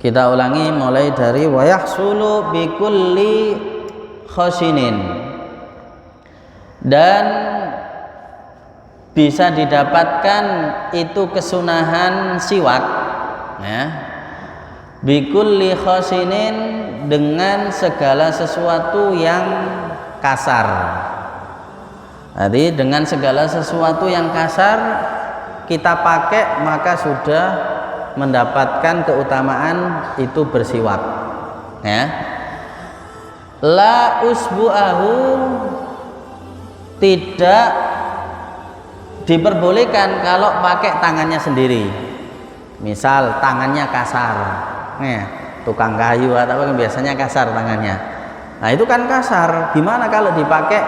Kita ulangi mulai dari wa yahsulu bi kulli khasinin, dan bisa didapatkan itu kesunahan siwak ya, bi kulli khasinin, dengan segala sesuatu yang kasar. Jadi dengan segala sesuatu yang kasar kita pakai, maka sudah mendapatkan keutamaan itu bersiwak ya. La usbu'ahu, tidak diperbolehkan kalau pakai tangannya sendiri. Misal tangannya kasar tukang kayu atau apa biasanya kasar tangannya, nah itu kan kasar. Gimana kalau dipakai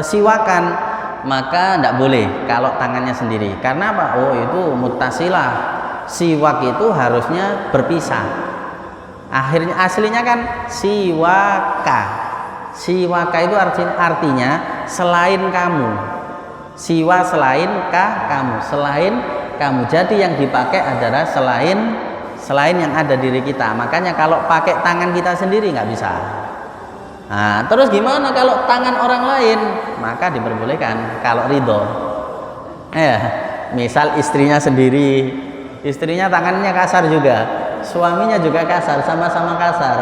siwakan? Maka tidak boleh kalau tangannya sendiri. Karena apa? Oh, itu muttasilah. Siwak itu harusnya berpisah. Aslinya kan siwaka. Siwaka itu artinya selain kamu. Siwa selain kamu, selain kamu. Jadi yang dipakai adalah selain yang ada diri kita. Makanya kalau pakai tangan kita sendiri nggak bisa. Nah, terus gimana kalau tangan orang lain? Maka diperbolehkan kalau ridho. Misal istrinya sendiri, istrinya tangannya kasar juga, suaminya juga kasar, sama-sama kasar.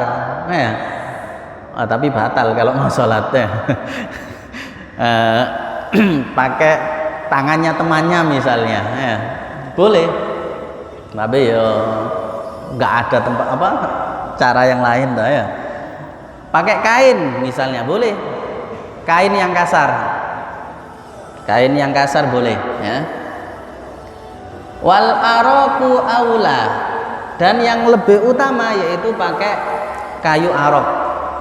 Tapi batal kalau mau sholat pakai tangannya temannya misalnya, boleh. Tapi ya nggak ada tempat cara yang lain ya. Pakai kain misalnya boleh, kain yang kasar boleh ya. Wal araku aula, dan yang lebih utama yaitu pakai kayu arok.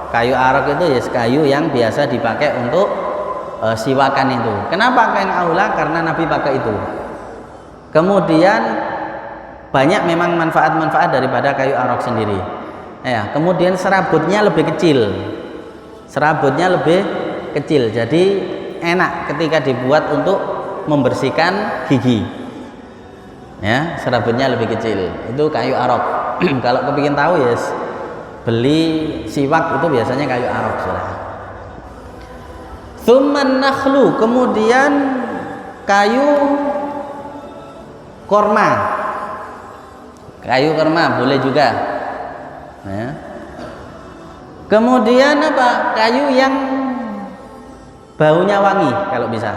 Kayu arok itu ya kayu yang biasa dipakai untuk siwakan itu. Kenapa kain aula? Karena Nabi pakai itu. Kemudian banyak memang manfaat-manfaat daripada kayu arok sendiri. Kemudian serabutnya lebih kecil, jadi enak ketika dibuat untuk membersihkan gigi. Serabutnya lebih kecil, itu kayu arok. Kalau kepingin tahu ya beli siwak itu biasanya kayu arok sudah. Tsumman nakhlu, kemudian kayu korma boleh juga. Kemudian apa? Kayu yang baunya wangi kalau bisa.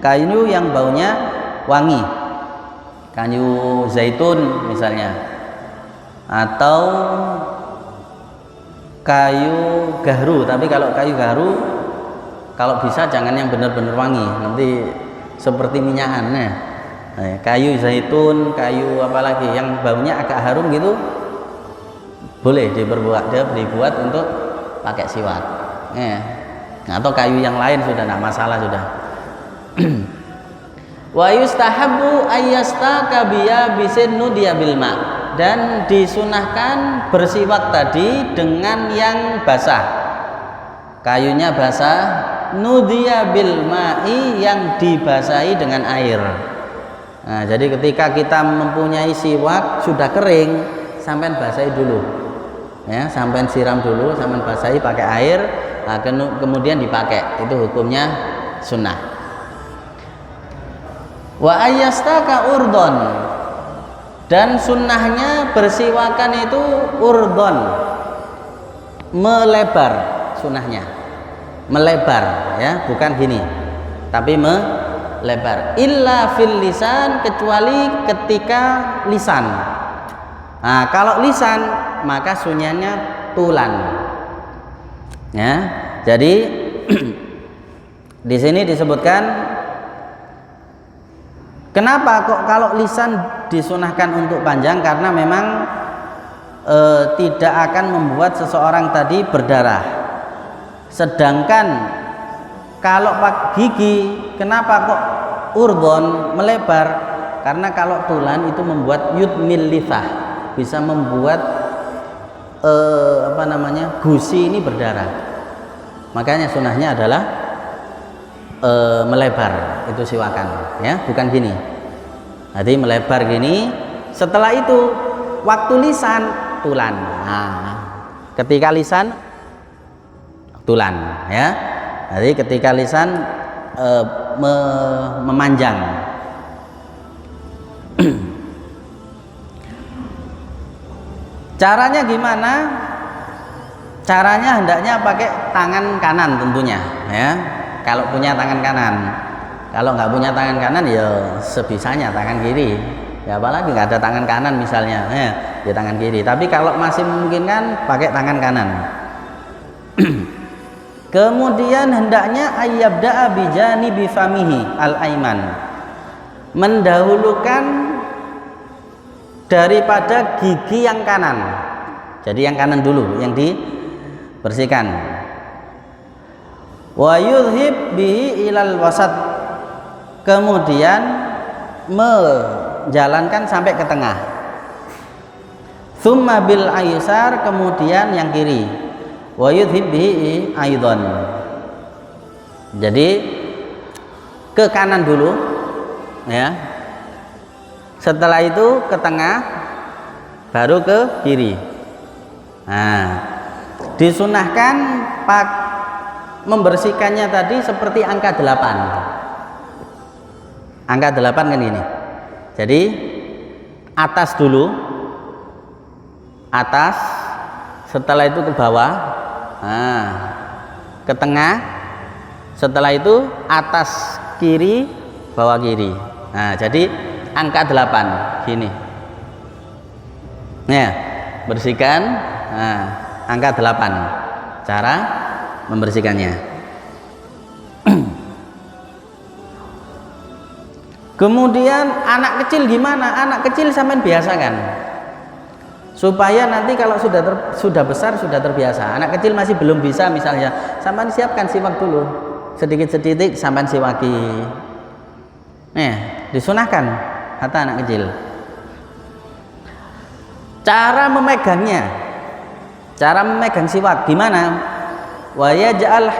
Kayu yang baunya wangi. Kayu zaitun misalnya. Atau kayu gahru, tapi kalau kayu gahru kalau bisa jangan yang benar-benar wangi, nanti seperti minyakan. Kayu zaitun, kayu apalagi yang baunya agak harum gitu, boleh dibuat untuk pakai siwak. Atau kayu yang lain sudah tidak masalah sudah. Wa yustahabbu ayyastaka biya bisin nudiya bil ma, dan disunahkan bersiwak tadi dengan yang basah. Kayunya basah, nudiya bil ma'i, yang dibasahi dengan air. Nah, jadi ketika kita mempunyai siwak sudah kering, sampai basahi dulu, sampai siram dulu, sampai basahi pakai air, kemudian dipakai. Itu hukumnya sunnah. Wa ayyastaka urdon, dan sunnahnya bersiwakan itu urdon, melebar. Sunnahnya melebar, bukan gini, tapi lebar. Illa fil lisan, kecuali ketika lisan. Nah, kalau lisan maka sunnahnya tulan. Jadi di sini disebutkan kenapa kok kalau lisan disunahkan untuk panjang, karena memang tidak akan membuat seseorang tadi berdarah. Sedangkan kalau gigi, kenapa kok urdon melebar? Karena kalau tulan itu membuat yudmil lithah, bisa membuat gusi ini berdarah. Makanya sunahnya adalah melebar, itu siwakan, bukan gini. Jadi melebar gini, Setelah itu waktu lisan tulan. Nah, ketika lisan tulan ya. Jadi ketika lisan memanjang. Caranya gimana? Caranya hendaknya pakai tangan kanan tentunya ya. Kalau punya tangan kanan. Kalau nggak punya tangan kanan ya sebisanya tangan kiri. Ya apalagi nggak ada tangan kanan misalnya ya tangan kiri. Tapi kalau masih memungkinkan pakai tangan kanan. Kemudian hendaknya ayyabda'a bijanibi famihi al-aiman. Mendahulukan daripada gigi yang kanan. Jadi yang kanan dulu yang dibersihkan. Wa yudhib bihi ilal wasat. Kemudian menjalankan sampai ke tengah. Tsumma bil aysar, kemudian yang kiri. Wa yudhib bihi aidan. Jadi ke kanan dulu ya. Setelah itu ke tengah, baru ke kiri. Nah, disunahkan membersihkannya tadi seperti angka 8. Angka 8 kan ini. Jadi atas dulu, atas, setelah itu ke bawah, nah, ke tengah, setelah itu atas kiri, bawah kiri. Nah, jadi angka 8 gini. Nah, bersihkan. Nah, angka 8 cara membersihkannya. Kemudian anak kecil gimana? Anak kecil sampean biasakan supaya nanti kalau sudah besar sudah terbiasa. Anak kecil masih belum bisa misalnya, sampean siapkan siwak dulu sedikit-sedikit, sampean siwaki. Disunahkan kata anak kecil. Cara memegangnya, cara memegang siwak gimana? Wa yaj'al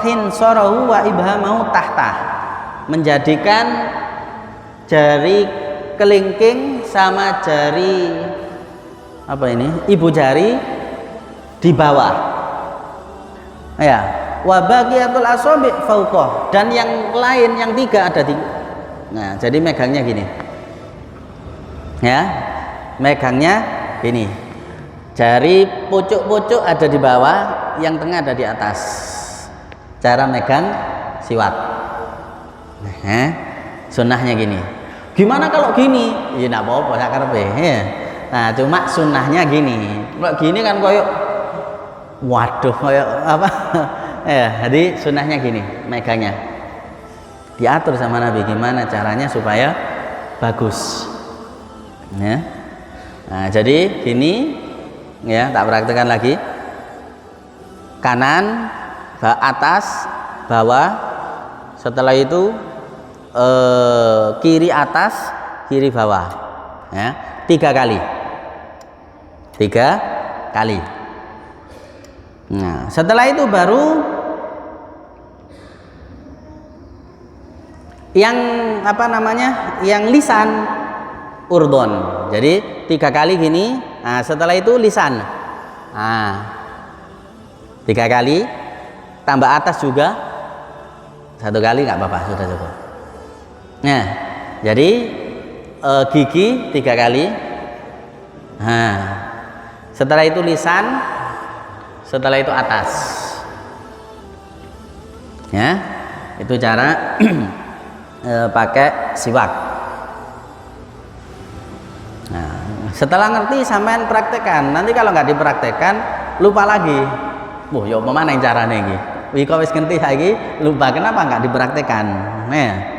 hinsarahu wa ibhamahu tahta. Menjadikan jari kelingking sama jari apa ini? Ibu jari di bawah. Ya, wa baqiyatul asabi fawqah, dan yang lain yang 3 ada di. Nah, jadi megangnya gini. Ya. Megangnya gini. Jari pucuk-pucuk ada di bawah, yang tengah ada di atas. Cara megang siwak. Nah, sunnahnya gini. Gimana kalau gini? Ya enggak apa-apa sak karepe ya. Nah, cuma sunnahnya gini. Kalau gini kan koyok waduh koyok apa? Ya, jadi sunnahnya gini, megangnya. Diatur sama Nabi gimana caranya supaya bagus. Ya. Nah, jadi gini ya, tak praktekkan lagi. Kanan, atas, bawah. Setelah itu kiri atas, kiri bawah, ya, 3 kali. Nah, setelah itu baru yang apa namanya, yang lisan urdon. Jadi 3 kali gini. Nah, setelah itu lisan. Nah, 3 kali, tambah atas juga 1 kali, nggak apa-apa, sudah cukup. Nah, jadi gigi 3 kali. Nah, setelah itu lisan, setelah itu atas. Ya, itu cara pakai siwak. Nah, setelah ngerti sampean praktekkan. Nanti kalau nggak dipraktekkan lupa lagi. Wah, ya mana yang caranya ini? Wiko wis ngerti lagi, lupa, kenapa nggak dipraktekkan? Nah.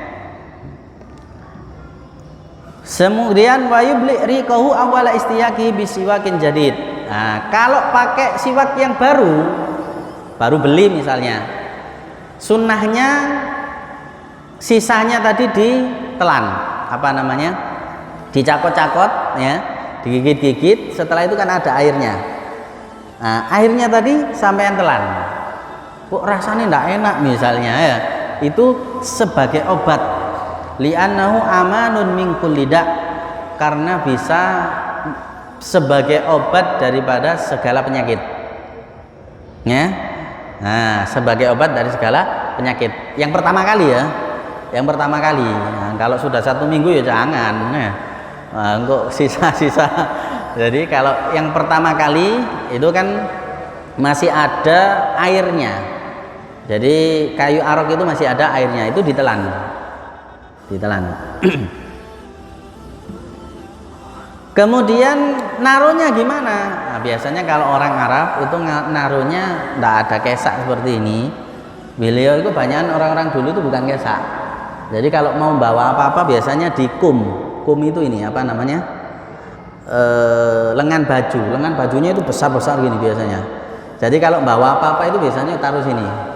Kemudian wa yubli riqahu awwala istiyaqi bisiwakin jadid. Nah, kalau pakai siwak yang baru beli misalnya, sunnahnya sisanya tadi ditelan, apa namanya, dicakot-cakot ya, digigit-gigit. Setelah itu kan ada airnya. Nah, airnya tadi sampean telan, kok rasanya ndak enak misalnya ya, itu sebagai obat. Li'annahu amanun min kulli da', karena bisa sebagai obat daripada segala penyakit. Ya. Nah, sebagai obat dari segala penyakit. Yang pertama kali ya. Yang pertama kali. Nah, kalau sudah 1 minggu ya jangan. Nah, untuk sisa-sisa. Jadi kalau yang pertama kali itu kan masih ada airnya. Jadi kayu arok itu masih ada airnya, itu ditelan. Ditelan. Kemudian naruhnya gimana? Nah, biasanya kalau orang Arab itu naruhnya tidak ada kesak seperti ini. Beliau itu banyak orang-orang dulu itu bukan kesak. Jadi kalau mau bawa apa-apa biasanya di kum. Kum itu ini apa namanya? Lengan baju. Lengan bajunya itu besar-besar gini biasanya. Jadi kalau bawa apa-apa itu biasanya taruh sini.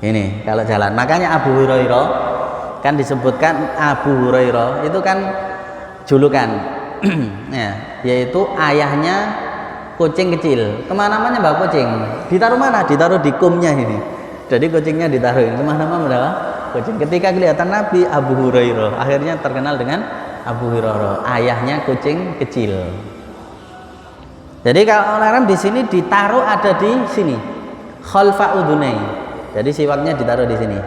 Ini kalau jalan. Makanya Abu Hurairah kan disebutkan Abu Hurairah itu kan julukan. Ya, yaitu ayahnya kucing kecil. Kemana-mana bawa kucing. Ditaruh mana? Ditaruh di kumnya ini. Jadi kucingnya ditaruh kemana-mana bawa kucing. Ketika kelihatan Nabi Abu Hurairah, akhirnya terkenal dengan Abu Hurairah, ayahnya kucing kecil. Jadi kalau orang di sini ditaruh ada di sini, khalfa udunai. Jadi siwaknya ditaruh di sini.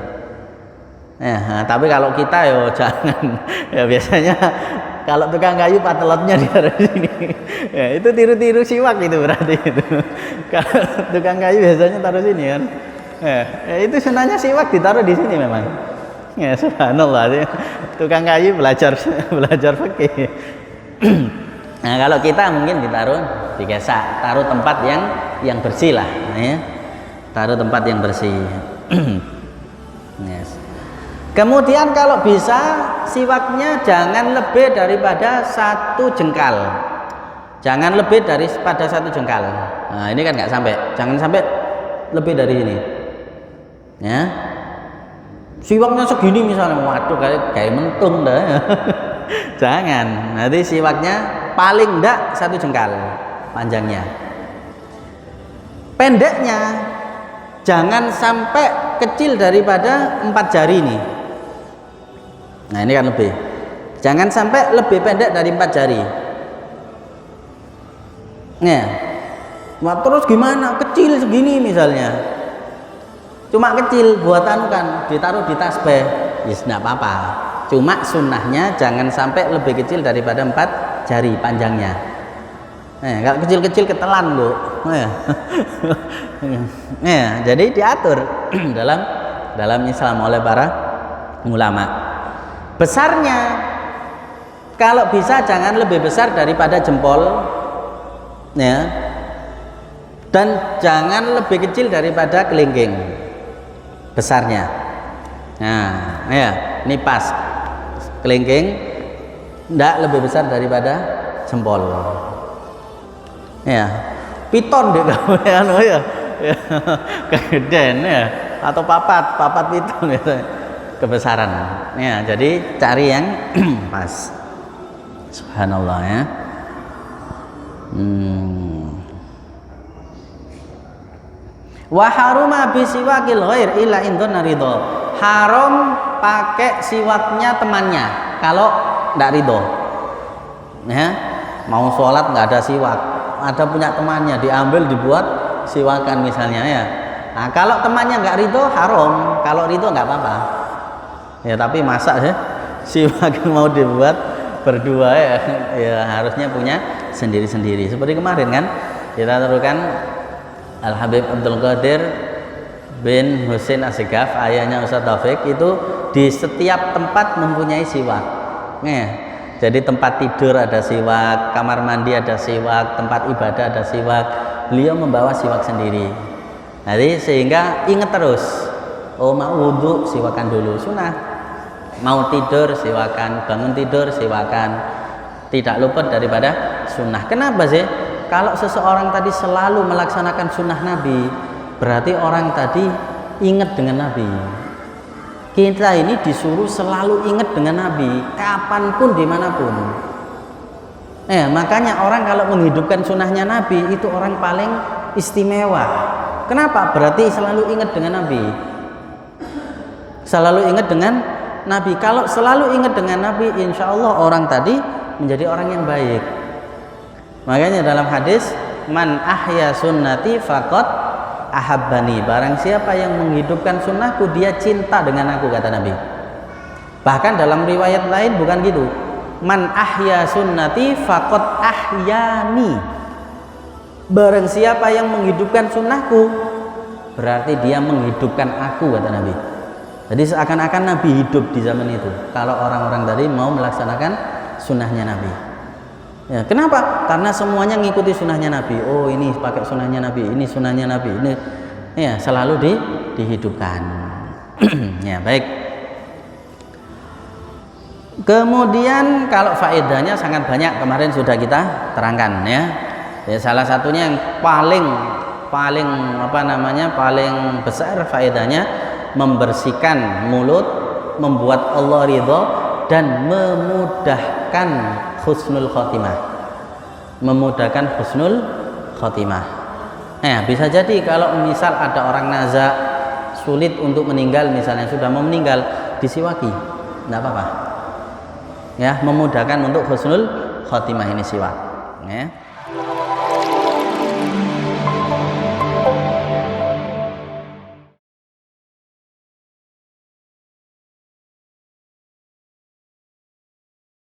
Nah, tapi kalau kita yo jangan. Ya biasanya kalau tukang kayu patelotnya ditaruh di sini. Ya, itu tiru-tiru siwak itu berarti itu. Kalau tukang kayu biasanya taruh sini kan. Ya, itu sunahnya siwak ditaruh di sini memang. Ya subhanallah. Tukang kayu belajar fikih. Nah, kalau kita mungkin ditaruh digesak, taruh tempat yang bersih lah, ya. Taruh tempat yang bersih. Yes. Kemudian kalau bisa siwaknya jangan lebih daripada 1 jengkal. Jangan lebih daripada 1 jengkal. Nah, ini kan nggak sampai. Jangan sampai lebih dari ini. Ya. Siwaknya segini misalnya, waduh kayak mentung dah. Jangan. Nanti siwaknya paling enggak 1 jengkal panjangnya. Pendeknya jangan sampai kecil daripada 4 jari nih. Nah, ini kan lebih. Jangan sampai lebih pendek dari 4 jari. Nah, terus gimana? Kecil segini misalnya. Cuma kecil buatan kan ditaruh di tasbih. Yes, enggak apa-apa. Cuma sunnahnya jangan sampai lebih kecil daripada 4 jari panjangnya. Kalau kecil-kecil ketelan loh. Jadi diatur dalam Islam oleh para ulama. Besarnya kalau bisa jangan lebih besar daripada jempol, ya, dan jangan lebih kecil daripada kelingking besarnya. Nah, ya, ini pas kelingking tidak lebih besar daripada jempol. Ya, piton deh kamu ya, kegedean ya, atau papat piton gitu. Kebesaran ya, jadi cari yang pas. Subhanallah ya. Wa haruma bi siwakil ghair illa indon ridho. Haram pakai siwaknya temannya kalau enggak ridho. Ya, mau sholat nggak ada siwak, ada punya temannya diambil dibuat siwakan misalnya ya. Nah, kalau temannya nggak ridho haram, kalau ridho nggak apa-apa. Ya tapi masa ya siwak mau dibuat berdua ya harusnya punya sendiri-sendiri. Seperti kemarin kan kita terukan Al Habib Abdul Qadir bin Husain Asygaf, ayahnya Ustaz Taufik, itu di setiap tempat mempunyai siwak. Jadi tempat tidur ada siwak, kamar mandi ada siwak, tempat ibadah ada siwak. Beliau membawa siwak sendiri. Jadi sehingga ingat terus, oh mau wudhu siwakan dulu, sunnah. Mau tidur siwakan, bangun tidur siwakan, tidak luput daripada sunnah. Kenapa sih? Kalau seseorang tadi selalu melaksanakan sunnah Nabi, berarti orang tadi ingat dengan Nabi. Kita ini disuruh selalu ingat dengan Nabi, kapanpun dimanapun. Makanya orang kalau menghidupkan sunnahnya Nabi itu orang paling istimewa. Kenapa? Berarti selalu ingat dengan Nabi. Selalu ingat dengan Nabi. Kalau selalu ingat dengan Nabi, insya Allah orang tadi menjadi orang yang baik. Makanya dalam hadis, man ahya sunnati faqad ahabbani, barang siapa yang menghidupkan sunnahku dia cinta dengan aku, kata Nabi. Bahkan dalam riwayat lain bukan gitu, man ahya sunnati faqad ahyani, barang siapa yang menghidupkan sunnahku berarti dia menghidupkan aku, kata Nabi. Jadi seakan-akan Nabi hidup di zaman itu kalau orang-orang tadi mau melaksanakan sunnahnya Nabi. Ya, kenapa? Karena semuanya ngikuti sunnahnya Nabi. Oh, ini pakai sunnahnya Nabi, ini sunnahnya Nabi, ini ya selalu dihidupkan. Ya, baik. Kemudian kalau faedahnya sangat banyak, kemarin sudah kita terangkan ya. Ya, salah satunya yang paling paling besar faedahnya, membersihkan mulut, membuat Allah ridho, dan memudahkan husnul khotimah. Memudahkan husnul khotimah. Bisa jadi kalau misal ada orang nazak, sulit untuk meninggal, misalnya sudah mau meninggal, disiwaki, tidak apa-apa. Ya, memudahkan untuk husnul khotimah ini siwak. Ya.